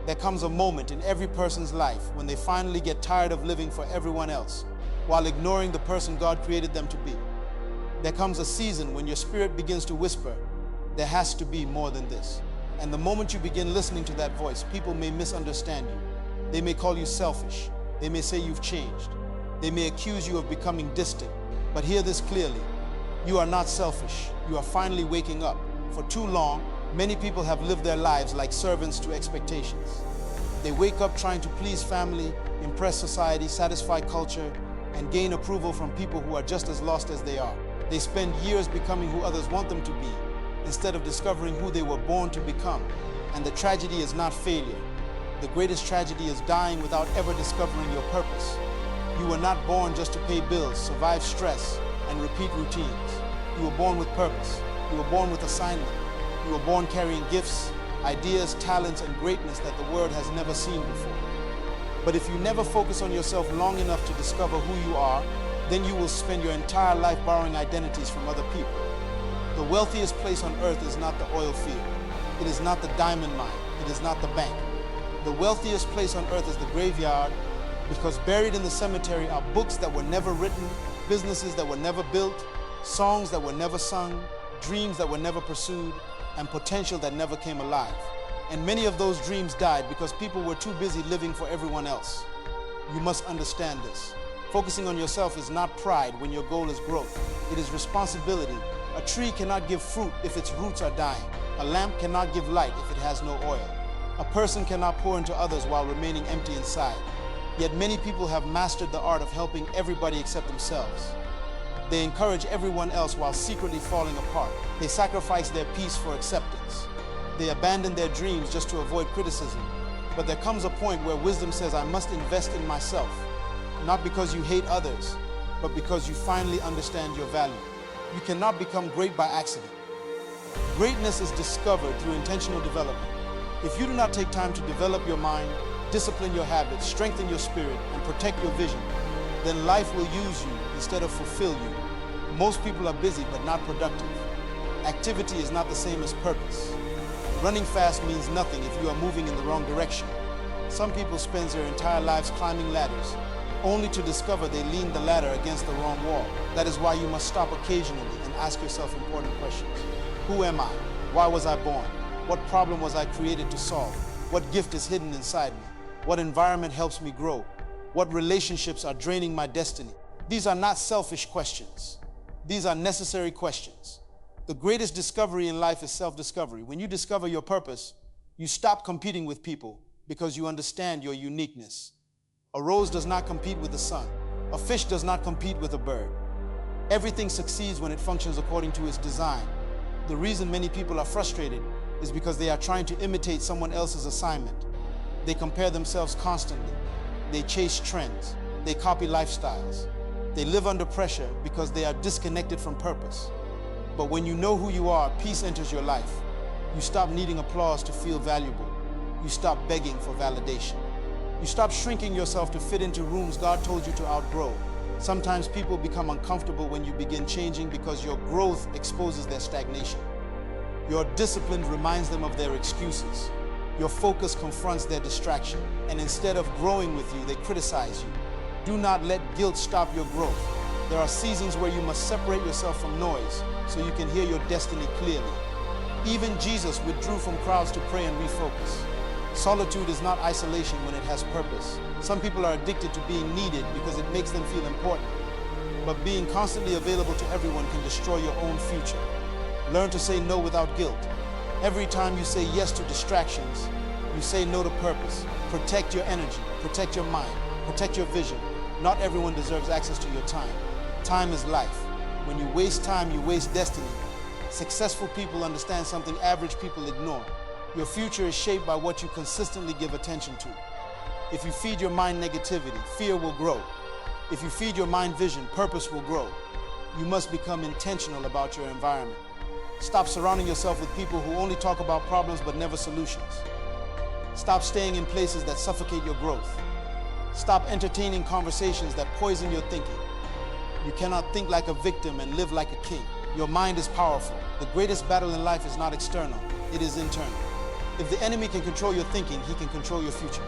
There comes a moment in every person's life when they finally get tired of living for everyone else while ignoring the person God created them to be. There comes a season when your spirit begins to whisper, there has to be more than this. And the moment you begin listening to that voice, people may misunderstand you. They may call you selfish. They may say you've changed. They may accuse you of becoming distant. But hear this clearly. You are not selfish. You are finally waking up. For too long, many people have lived their lives like servants to expectations. They wake up trying to please family, impress society, satisfy culture, and gain approval from people who are just as lost as they are. They spend years becoming who others want them to be, instead of discovering who they were born to become. And the tragedy is not failure. The greatest tragedy is dying without ever discovering your purpose. You were not born just to pay bills, survive stress, and repeat routines. You were born with purpose. You were born with assignment. You were born carrying gifts, ideas, talents, and greatness that the world has never seen before. But if you never focus on yourself long enough to discover who you are, then you will spend your entire life borrowing identities from other people. The wealthiest place on earth is not the oil field. It is not the diamond mine. It is not the bank. The wealthiest place on earth is the graveyard, because buried in the cemetery are books that were never written, businesses that were never built, songs that were never sung, dreams that were never pursued, and potential that never came alive. And many of those dreams died because people were too busy living for everyone else. You must understand this. Focusing on yourself is not pride when your goal is growth. It is responsibility. A tree cannot give fruit if its roots are dying. A lamp cannot give light if it has no oil. A person cannot pour into others while remaining empty inside. Yet many people have mastered the art of helping everybody except themselves. They encourage everyone else while secretly falling apart. They sacrifice their peace for acceptance. They abandon their dreams just to avoid criticism. But there comes a point where wisdom says, I must invest in myself. Not because you hate others, but because you finally understand your value. You cannot become great by accident. Greatness is discovered through intentional development. If you do not take time to develop your mind, discipline your habits, strengthen your spirit, and protect your vision, then life will use you instead of fulfill you. Most people are busy but not productive. Activity is not the same as purpose. Running fast means nothing if you are moving in the wrong direction. Some people spend their entire lives climbing ladders, only to discover they leaned the ladder against the wrong wall. That is why you must stop occasionally and ask yourself important questions. Who am I? Why was I born? What problem was I created to solve? What gift is hidden inside me? What environment helps me grow? What relationships are draining my destiny? These are not selfish questions. These are necessary questions. The greatest discovery in life is self-discovery. When you discover your purpose, you stop competing with people because you understand your uniqueness. A rose does not compete with the sun. A fish does not compete with a bird. Everything succeeds when it functions according to its design. The reason many people are frustrated is because they are trying to imitate someone else's assignment. They compare themselves constantly. They chase trends. They copy lifestyles. They live under pressure because they are disconnected from purpose. But when you know who you are, peace enters your life. You stop needing applause to feel valuable. You stop begging for validation. You stop shrinking yourself to fit into rooms God told you to outgrow. Sometimes people become uncomfortable when you begin changing because your growth exposes their stagnation. Your discipline reminds them of their excuses. Your focus confronts their distraction. And instead of growing with you, they criticize you. Do not let guilt stop your growth. There are seasons where you must separate yourself from noise so you can hear your destiny clearly. Even Jesus withdrew from crowds to pray and refocus. Solitude is not isolation when it has purpose. Some people are addicted to being needed because it makes them feel important. But being constantly available to everyone can destroy your own future. Learn to say no without guilt. Every time you say yes to distractions, you say no to purpose. Protect your energy, protect your mind, protect your vision. Not everyone deserves access to your time. Time is life. When you waste time, you waste destiny. Successful people understand something average people ignore. Your future is shaped by what you consistently give attention to. If you feed your mind negativity, fear will grow. If you feed your mind vision, purpose will grow. You must become intentional about your environment. Stop surrounding yourself with people who only talk about problems but never solutions. Stop staying in places that suffocate your growth. Stop entertaining conversations that poison your thinking. You cannot think like a victim and live like a king. Your mind is powerful. The greatest battle in life is not external, it is internal. If the enemy can control your thinking, he can control your future.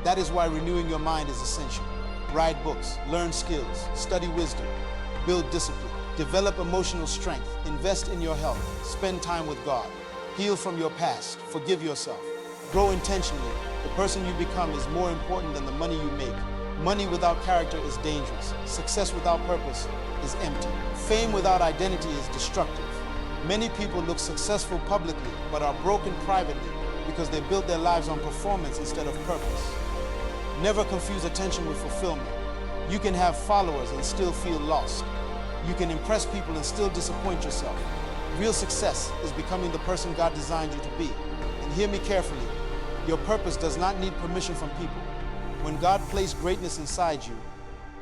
That is why renewing your mind is essential. Write books, learn skills, study wisdom, build discipline, develop emotional strength, invest in your health, spend time with God, heal from your past, forgive yourself, grow intentionally. The person you become is more important than the money you make. Money without character is dangerous. Success without purpose is empty. Fame without identity is destructive. Many people look successful publicly but are broken privately because they built their lives on performance instead of purpose. Never confuse attention with fulfillment. You can have followers and still feel lost. You can impress people and still disappoint yourself. Real success is becoming the person God designed you to be. And hear me carefully, your purpose does not need permission from people. When God placed greatness inside you,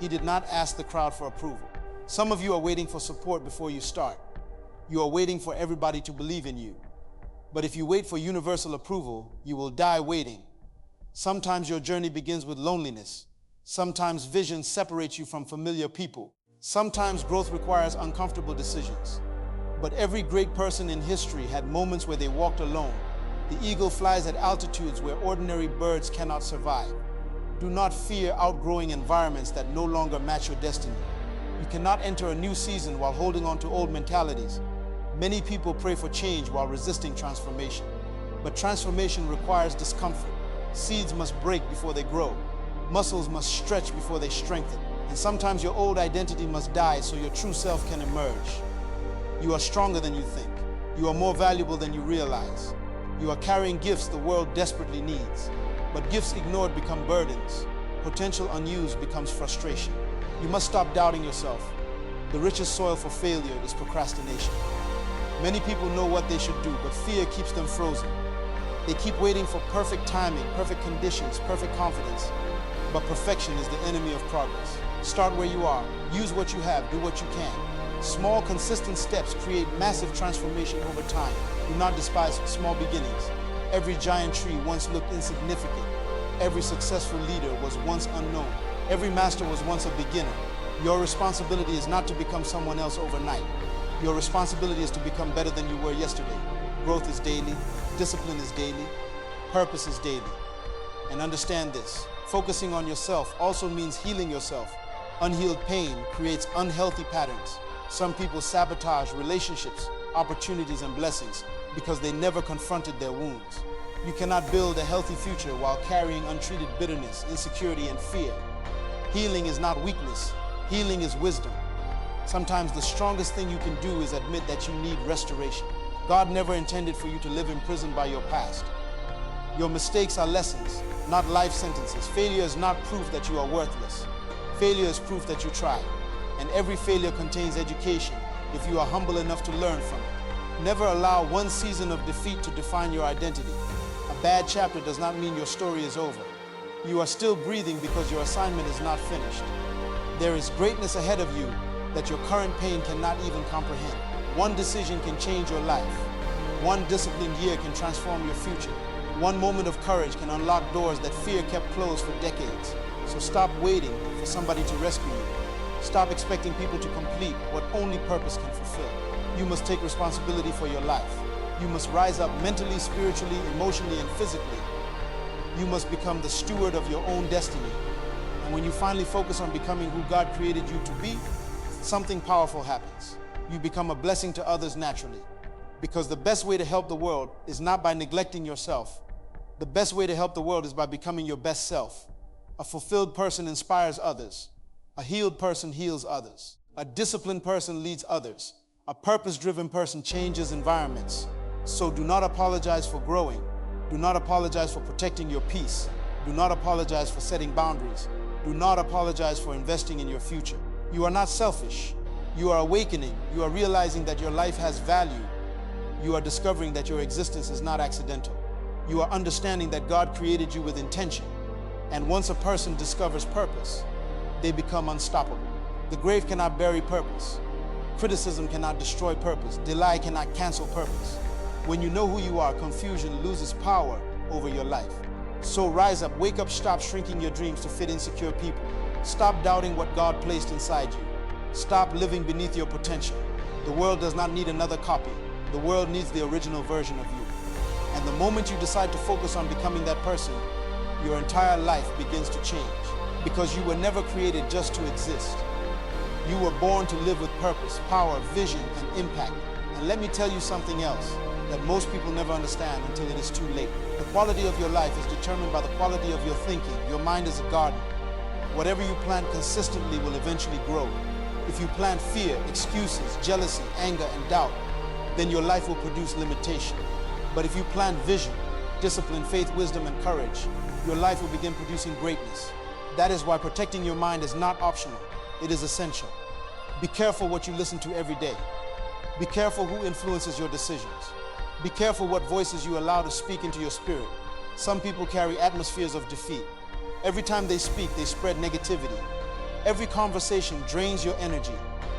He did not ask the crowd for approval. Some of you are waiting for support before you start. You are waiting for everybody to believe in you. But if you wait for universal approval, you will die waiting. Sometimes your journey begins with loneliness. Sometimes vision separates you from familiar people. Sometimes growth requires uncomfortable decisions. But every great person in history had moments where they walked alone. The eagle flies at altitudes where ordinary birds cannot survive. Do not fear outgrowing environments that no longer match your destiny. You cannot enter a new season while holding on to old mentalities. Many people pray for change while resisting transformation. But transformation requires discomfort. Seeds must break before they grow. Muscles must stretch before they strengthen. And sometimes your old identity must die so your true self can emerge. You are stronger than you think. You are more valuable than you realize. You are carrying gifts the world desperately needs. But gifts ignored become burdens. Potential unused becomes frustration. You must stop doubting yourself. The richest soil for failure is procrastination. Many people know what they should do, but fear keeps them frozen. They keep waiting for perfect timing, perfect conditions, perfect confidence. But perfection is the enemy of progress. Start where you are. Use what you have. Do what you can. Small, consistent steps create massive transformation over time. Do not despise small beginnings. Every giant tree once looked insignificant. Every successful leader was once unknown. Every master was once a beginner. Your responsibility is not to become someone else overnight. Your responsibility is to become better than you were yesterday. Growth is daily. Discipline is daily. Purpose is daily. And understand this. Focusing on yourself also means healing yourself. Unhealed pain creates unhealthy patterns. Some people sabotage relationships, opportunities, and blessings because they never confronted their wounds. You cannot build a healthy future while carrying untreated bitterness, insecurity, and fear. Healing is not weakness. Healing is wisdom. Sometimes the strongest thing you can do is admit that you need restoration. God never intended for you to live imprisoned by your past. Your mistakes are lessons, not life sentences. Failure is not proof that you are worthless. Failure is proof that you tried. And every failure contains education if you are humble enough to learn from it. Never allow one season of defeat to define your identity. A bad chapter does not mean your story is over. You are still breathing because your assignment is not finished. There is greatness ahead of you that your current pain cannot even comprehend. One decision can change your life. One disciplined year can transform your future. One moment of courage can unlock doors that fear kept closed for decades. So stop waiting for somebody to rescue you. Stop expecting people to complete what only purpose can fulfill. You must take responsibility for your life. You must rise up mentally, spiritually, emotionally, and physically. You must become the steward of your own destiny. And when you finally focus on becoming who God created you to be, something powerful happens. You become a blessing to others naturally. Because the best way to help the world is not by neglecting yourself. The best way to help the world is by becoming your best self. A fulfilled person inspires others. A healed person heals others. A disciplined person leads others. A purpose-driven person changes environments. So do not apologize for growing. Do not apologize for protecting your peace. Do not apologize for setting boundaries. Do not apologize for investing in your future. You are not selfish. You are awakening. You are realizing that your life has value. You are discovering that your existence is not accidental. You are understanding that God created you with intention. And once a person discovers purpose, they become unstoppable. The grave cannot bury purpose. Criticism cannot destroy purpose. Delay cannot cancel purpose. When you know who you are, confusion loses power over your life. So rise up, wake up, stop shrinking your dreams to fit insecure people. Stop doubting what God placed inside you. Stop living beneath your potential. The world does not need another copy. The world needs the original version of you. And the moment you decide to focus on becoming that person, your entire life begins to change. Because you were never created just to exist. You were born to live with purpose, power, vision, and impact. And let me tell you something else that most people never understand until it is too late. The quality of your life is determined by the quality of your thinking. Your mind is a garden. Whatever you plant consistently will eventually grow. If you plant fear, excuses, jealousy, anger, and doubt, then your life will produce limitation. But if you plant vision, discipline, faith, wisdom, and courage, your life will begin producing greatness. That is why protecting your mind is not optional. It is essential. Be careful what you listen to every day. Be careful who influences your decisions. Be careful what voices you allow to speak into your spirit. Some people carry atmospheres of defeat. Every time they speak, they spread negativity. Every conversation drains your energy,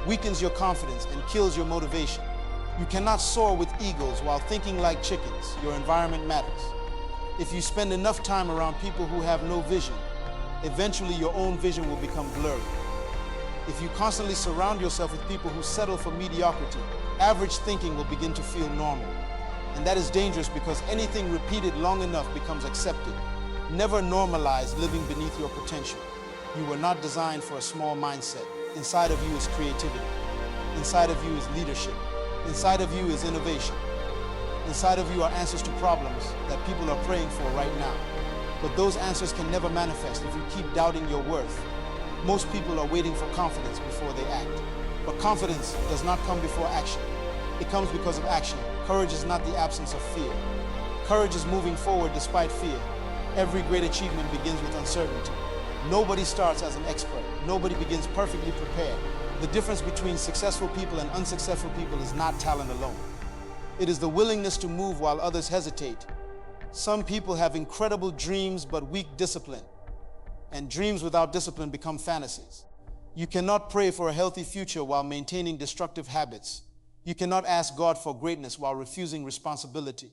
weakens your confidence, and kills your motivation. You cannot soar with eagles while thinking like chickens. Your environment matters. If you spend enough time around people who have no vision, eventually your own vision will become blurry. If you constantly surround yourself with people who settle for mediocrity, average thinking will begin to feel normal. And that is dangerous because anything repeated long enough becomes accepted. Never normalize living beneath your potential. You were not designed for a small mindset. Inside of you is creativity. Inside of you is leadership. Inside of you is innovation. Inside of you are answers to problems that people are praying for right now. But those answers can never manifest if you keep doubting your worth. Most people are waiting for confidence before they act. But confidence does not come before action. It comes because of action. Courage is not the absence of fear. Courage is moving forward despite fear. Every great achievement begins with uncertainty. Nobody starts as an expert. Nobody begins perfectly prepared. The difference between successful people and unsuccessful people is not talent alone. It is the willingness to move while others hesitate. Some people have incredible dreams but weak discipline. And dreams without discipline become fantasies. You cannot pray for a healthy future while maintaining destructive habits. You cannot ask God for greatness while refusing responsibility.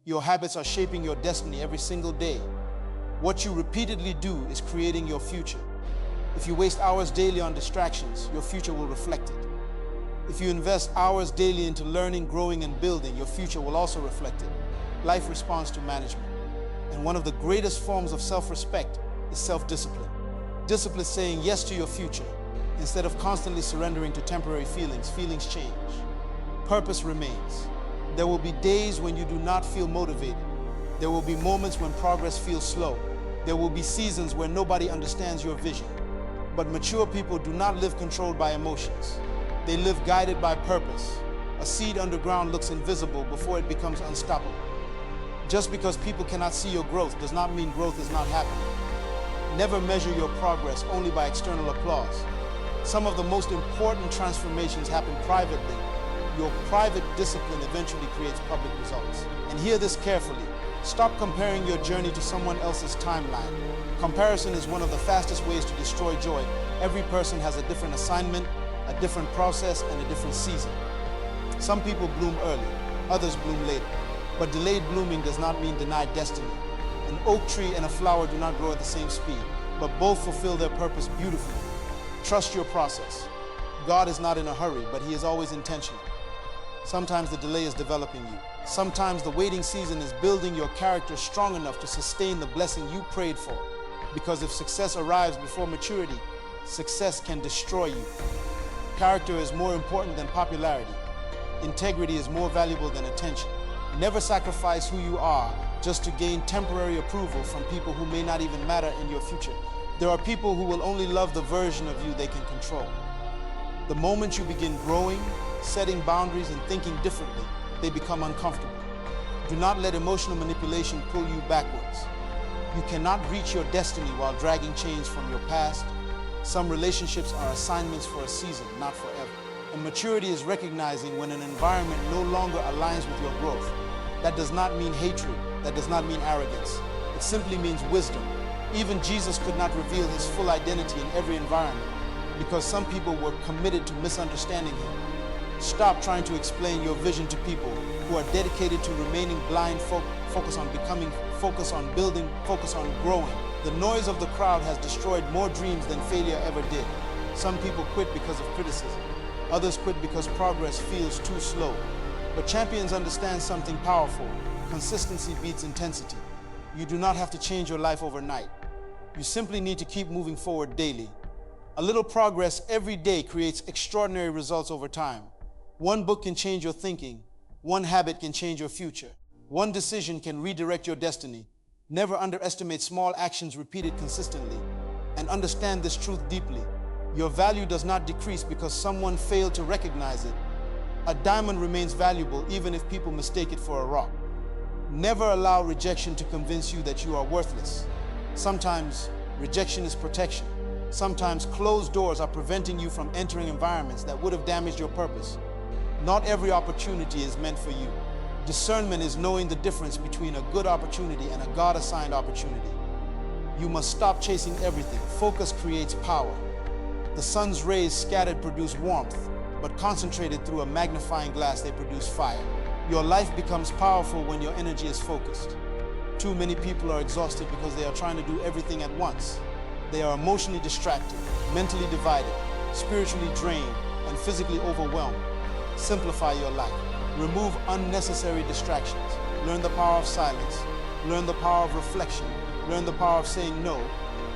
Your habits are shaping your destiny every single day. What you repeatedly do is creating your future. If you waste hours daily on distractions, your future will reflect it. If you invest hours daily into learning, growing, and building, your future will also reflect it. Life responds to management. And one of the greatest forms of self-respect is self-discipline. Discipline is saying yes to your future. Instead of constantly surrendering to temporary feelings, feelings change. Purpose remains. There will be days when you do not feel motivated. There will be moments when progress feels slow. There will be seasons where nobody understands your vision. But mature people do not live controlled by emotions. They live guided by purpose. A seed underground looks invisible before it becomes unstoppable. Just because people cannot see your growth does not mean growth is not happening. Never measure your progress only by external applause. Some of the most important transformations happen privately. Your private discipline eventually creates public results. And hear this carefully. Stop comparing your journey to someone else's timeline. Comparison is one of the fastest ways to destroy joy. Every person has a different assignment, a different process, and a different season. Some people bloom early, others bloom later. But delayed blooming does not mean denied destiny. An oak tree and a flower do not grow at the same speed, but both fulfill their purpose beautifully. Trust your process. God is not in a hurry, but He is always intentional. Sometimes the delay is developing you. Sometimes the waiting season is building your character strong enough to sustain the blessing you prayed for. Because if success arrives before maturity, success can destroy you. Character is more important than popularity. Integrity is more valuable than attention. Never sacrifice who you are just to gain temporary approval from people who may not even matter in your future. There are people who will only love the version of you they can control. The moment you begin growing, setting boundaries, and thinking differently, they become uncomfortable. Do not let emotional manipulation pull you backwards. You cannot reach your destiny while dragging chains from your past. Some relationships are assignments for a season, not forever. And maturity is recognizing when an environment no longer aligns with your growth. That does not mean hatred. That does not mean arrogance. It simply means wisdom. Even Jesus could not reveal His full identity in every environment because some people were committed to misunderstanding Him. Stop trying to explain your vision to people who are dedicated to remaining blind. Focus on becoming, focus on building, focus on growing. The noise of the crowd has destroyed more dreams than failure ever did. Some people quit because of criticism. Others quit because progress feels too slow. But champions understand something powerful. consistency beats intensity. You do not have to change your life overnight. You simply need to keep moving forward daily. A little progress every day creates extraordinary results over time. One book can change your thinking. One habit can change your future. One decision can redirect your destiny. Never underestimate small actions repeated consistently. And understand this truth deeply. Your value does not decrease because someone failed to recognize it. A diamond remains valuable even if people mistake it for a rock. Never allow rejection to convince you that you are worthless. Sometimes rejection is protection. Sometimes closed doors are preventing you from entering environments that would have damaged your purpose. Not every opportunity is meant for you. Discernment is knowing the difference between a good opportunity and a God-assigned opportunity. You must stop chasing everything. Focus creates power. The sun's rays scattered produce warmth, but concentrated through a magnifying glass, they produce fire. Your life becomes powerful when your energy is focused. Too many people are exhausted because they are trying to do everything at once. They are emotionally distracted, mentally divided, spiritually drained, and physically overwhelmed. Simplify your life. Remove unnecessary distractions. Learn the power of silence. Learn the power of reflection. Learn the power of saying no.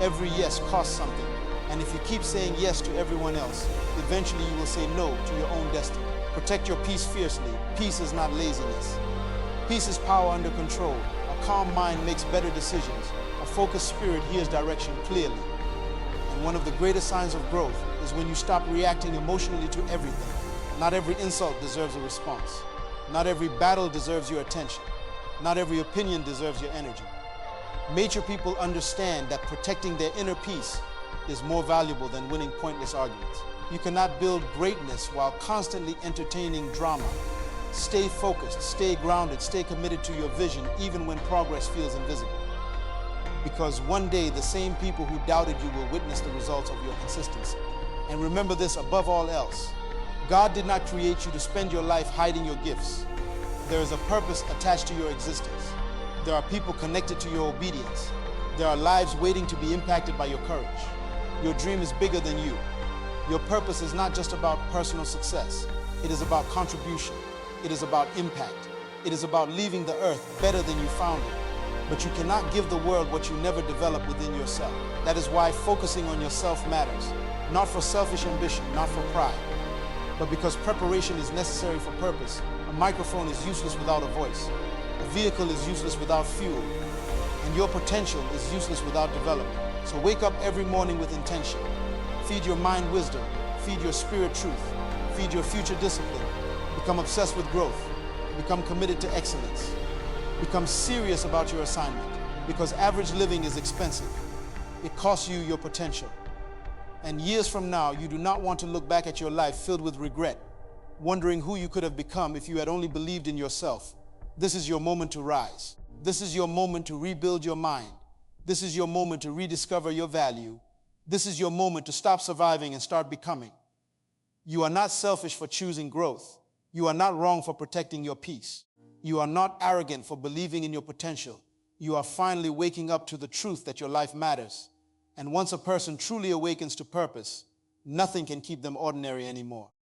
Every yes costs something. And if you keep saying yes to everyone else, eventually you will say no to your own destiny. Protect your peace fiercely. Peace is not laziness. Peace is power under control. A calm mind makes better decisions. A focused spirit hears direction clearly. And one of the greatest signs of growth is when you stop reacting emotionally to everything. Not every insult deserves a response. Not every battle deserves your attention. Not every opinion deserves your energy. Mature people understand that protecting their inner peace is more valuable than winning pointless arguments. You cannot build greatness while constantly entertaining drama. Stay focused, stay grounded, stay committed to your vision even when progress feels invisible. Because one day the same people who doubted you will witness the results of your consistency. And remember this above all else. God did not create you to spend your life hiding your gifts. There is a purpose attached to your existence. There are people connected to your obedience. There are lives waiting to be impacted by your courage. Your dream is bigger than you. Your purpose is not just about personal success. It is about contribution. It is about impact. It is about leaving the earth better than you found it. But you cannot give the world what you never developed within yourself. That is why focusing on yourself matters. Not for selfish ambition, not for pride, but because preparation is necessary for purpose. A microphone is useless without a voice. A vehicle is useless without fuel. And your potential is useless without development. So wake up every morning with intention. Feed your mind wisdom. Feed your spirit truth. Feed your future discipline. Become obsessed with growth. Become committed to excellence. Become serious about your assignment. Because average living is expensive. It costs you your potential. And years from now, you do not want to look back at your life filled with regret, wondering who you could have become if you had only believed in yourself. This is your moment to rise. This is your moment to rebuild your mind. This is your moment to rediscover your value. This is your moment to stop surviving and start becoming. You are not selfish for choosing growth. You are not wrong for protecting your peace. You are not arrogant for believing in your potential. You are finally waking up to the truth that your life matters. And once a person truly awakens to purpose, nothing can keep them ordinary anymore.